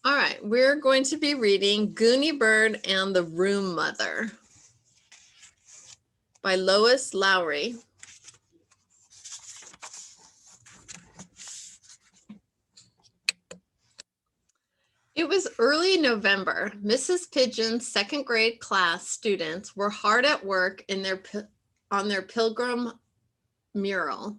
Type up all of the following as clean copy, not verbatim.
All right, we're going to be reading Gooney Bird and the Room Mother by Lois Lowry. It was early November. Mrs. Pigeon's second grade class students were hard at work on their pilgrim mural.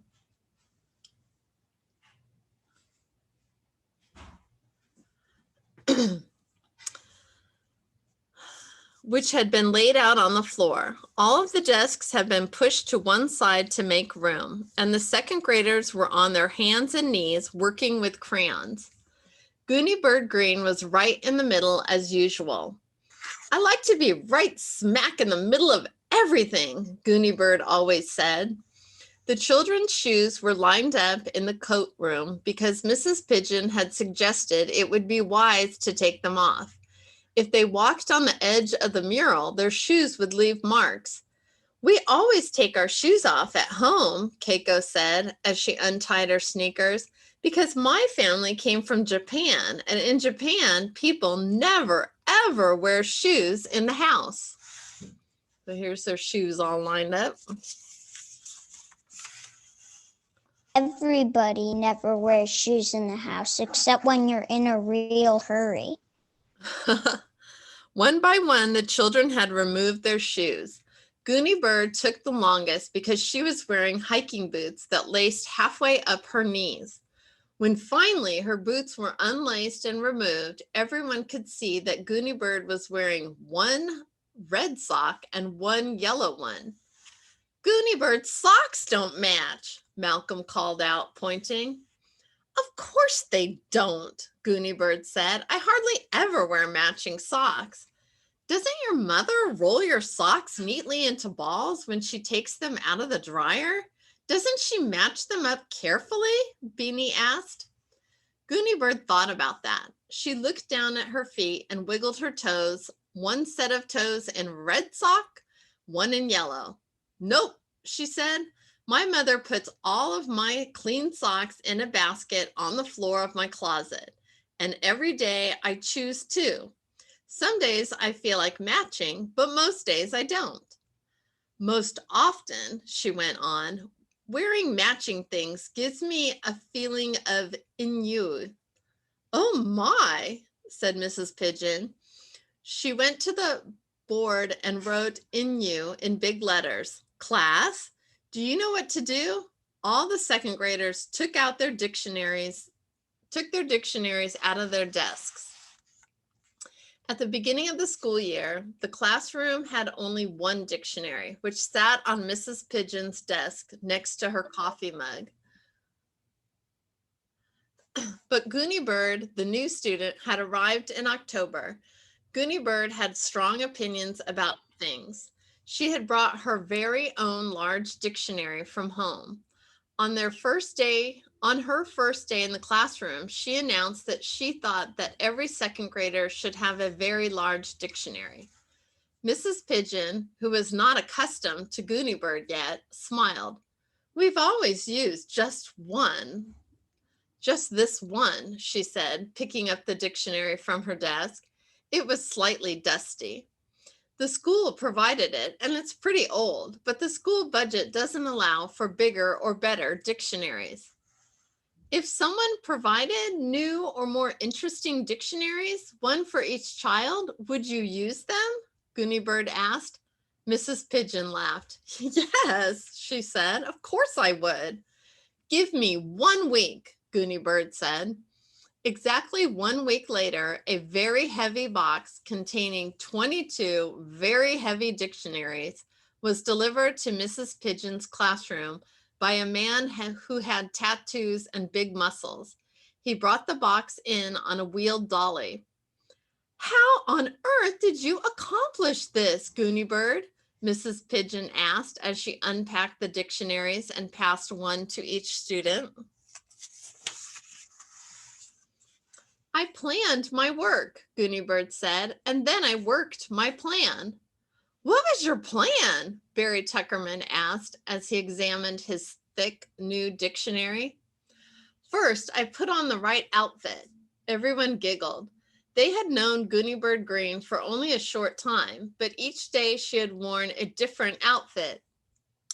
Which had been laid out on the floor. All of the desks had been pushed to one side to make room, and the second graders were on their hands and knees working with crayons. Gooney Bird Green was right in the middle as usual. I like to be right smack in the middle of everything, Gooney Bird always said. The children's shoes were lined up in the coat room because Mrs. Pigeon had suggested it would be wise to take them off. If they walked on the edge of the mural, their shoes would leave marks. We always take our shoes off at home, Keiko said as she untied her sneakers, because my family came from Japan, and in Japan, people never, ever wear shoes in the house. So here's their shoes all lined up. Everybody never wears shoes in the house except when you're in a real hurry. One by one, the children had removed their shoes. Gooney Bird took the longest because she was wearing hiking boots that laced halfway up her knees. When finally her boots were unlaced and removed, everyone could see that Gooney Bird was wearing one red sock and one yellow one. Gooney Bird's socks don't match, Malcolm called out, pointing. Of course they don't, Gooney Bird said. I hardly ever wear matching socks. Doesn't your mother roll your socks neatly into balls when she takes them out of the dryer? Doesn't she match them up carefully? Beanie asked. Gooney Bird thought about that. She looked down at her feet and wiggled her toes, one set of toes in red sock, one in yellow. Nope, she said. My mother puts all of my clean socks in a basket on the floor of my closet, and every day I choose two. Some days I feel like matching, but most days I don't. Most often, she went on, wearing matching things gives me a feeling of ennui. Oh my, said Mrs. Pigeon. She went to the board and wrote ennui in big letters. Class, do you know what to do? All the second graders took their dictionaries out of their desks. At the beginning of the school year, the classroom had only one dictionary, which sat on Mrs. Pigeon's desk next to her coffee mug. But Gooney Bird, the new student, had arrived in October. Gooney Bird had strong opinions about things. She had brought her very own large dictionary from home. On her first day in the classroom, she announced that she thought that every second grader should have a very large dictionary. Mrs. Pigeon, who was not accustomed to Gooney Bird yet, smiled. We've always used just this one, she said, picking up the dictionary from her desk. It was slightly dusty. The school provided it, and it's pretty old, but the school budget doesn't allow for bigger or better dictionaries. If someone provided new or more interesting dictionaries, one for each child, would you use them? Gooney Bird asked. Mrs. Pigeon laughed. Yes, she said, of course I would. Give me 1 week, Gooney Bird said. Exactly 1 week later, a very heavy box containing 22 very heavy dictionaries was delivered to Mrs. Pigeon's classroom by a man who had tattoos and big muscles. He brought the box in on a wheeled dolly. How on earth did you accomplish this, Gooney Bird? Mrs. Pigeon asked as she unpacked the dictionaries and passed one to each student. I planned my work, Gooney Bird said, and then I worked my plan. What was your plan? Barry Tuckerman asked as he examined his thick new dictionary. First, I put on the right outfit. Everyone giggled. They had known Gooney Bird Green for only a short time, but each day she had worn a different outfit,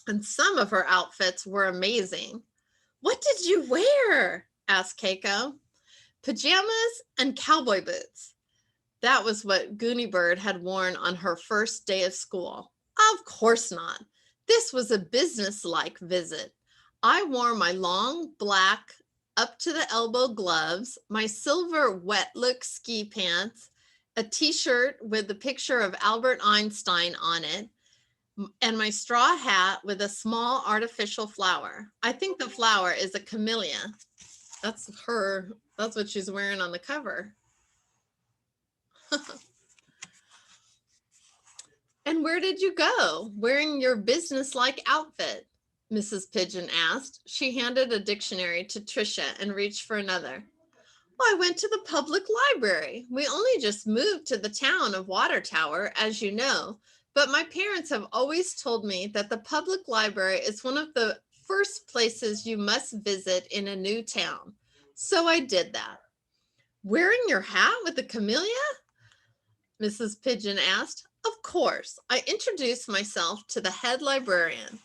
and some of her outfits were amazing. "What did you wear?" asked Keiko. "Pajamas and cowboy boots." That was what Gooney Bird had worn on her first day of school. Of course not. This was a business-like visit. I wore my long black up to the elbow gloves, my silver wet look ski pants, a t-shirt with the picture of Albert Einstein on it, and my straw hat with a small artificial flower. I think the flower is a camellia. That's what she's wearing on the cover. "And where did you go, wearing your business-like outfit?" Mrs. Pigeon asked. She handed a dictionary to Tricia and reached for another. "Well, I went to the public library. We only just moved to the town of Water Tower, as you know, but my parents have always told me that the public library is one of the first places you must visit in a new town. So I did that." "Wearing your hat with the camellia?" Mrs. Pigeon asked. "Of course." I introduced myself to the head librarian,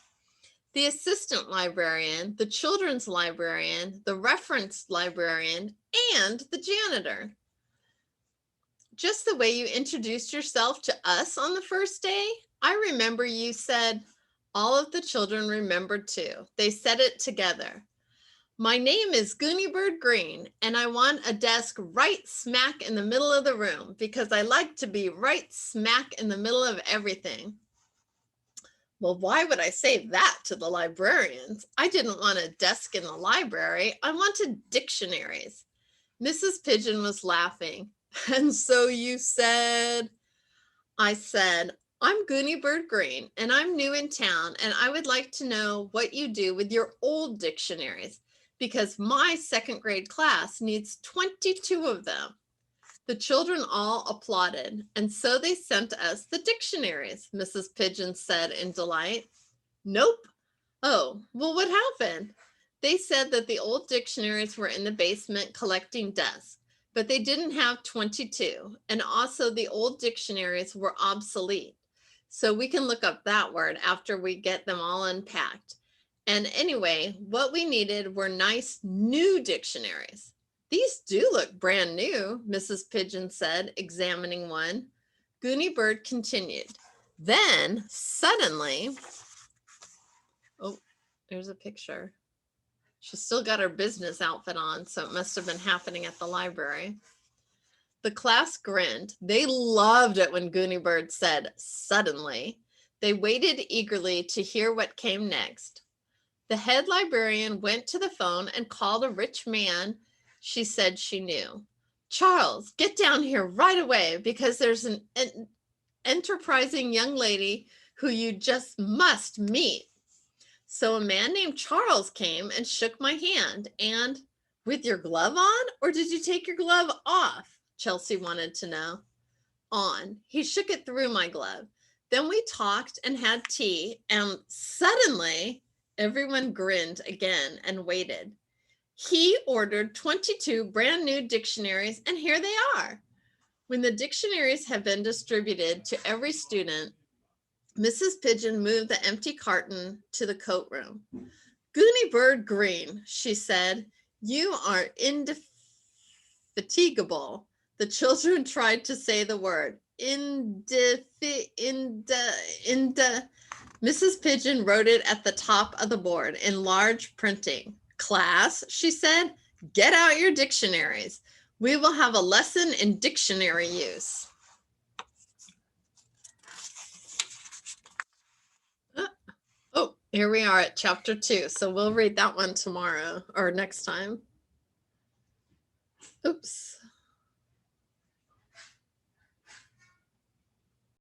the assistant librarian, the children's librarian, the reference librarian, and the janitor. "Just the way you introduced yourself to us on the first day. I remember you said." All of the children remembered too. They said it together. "My name is Gooney Bird Green, and I want a desk right smack in the middle of the room because I like to be right smack in the middle of everything." Well, why would I say that to the librarians? I didn't want a desk in the library. I wanted dictionaries. Mrs. Pigeon was laughing. "And so you said—" I said, "I'm Gooney Bird Green, and I'm new in town, and I would like to know what you do with your old dictionaries, because my second grade class needs 22 of them." The children all applauded, and so they sent us the dictionaries, Mrs. Pigeon said in delight. "Nope." "Oh, well, what happened?" "They said that the old dictionaries were in the basement collecting dust, but they didn't have 22. And also the old dictionaries were obsolete. So we can look up that word after we get them all unpacked. And anyway, what we needed were nice new dictionaries." "These do look brand new," Mrs. Pigeon said, examining one. Gooney Bird continued. Then suddenly, oh, there's a picture. She's still got her business outfit on, so it must have been happening at the library. The class grinned. They loved it when Gooney Bird said, "suddenly." They waited eagerly to hear what came next. The head librarian went to the phone and called a rich man she said she knew. "Charles, get down here right away because there's an enterprising young lady who you just must meet." So a man named Charles came and shook my hand and— "With your glove on, or did you take your glove off?" Chelsea wanted to know. "On. He shook it through my glove. Then we talked and had tea, and suddenly everyone grinned again and waited. He ordered 22 brand new dictionaries, and here they are." When the dictionaries had been distributed to every student, Mrs. Pigeon moved the empty carton to the coat room. "Gooney Bird Green," she said, "you are indefatigable." The children tried to say the word. Mrs. Pigeon wrote it at the top of the board in large printing. "Class," she said, "get out your dictionaries. We will have a lesson in dictionary use." Oh, here we are at chapter 2. So we'll read that one tomorrow or next time. Oops.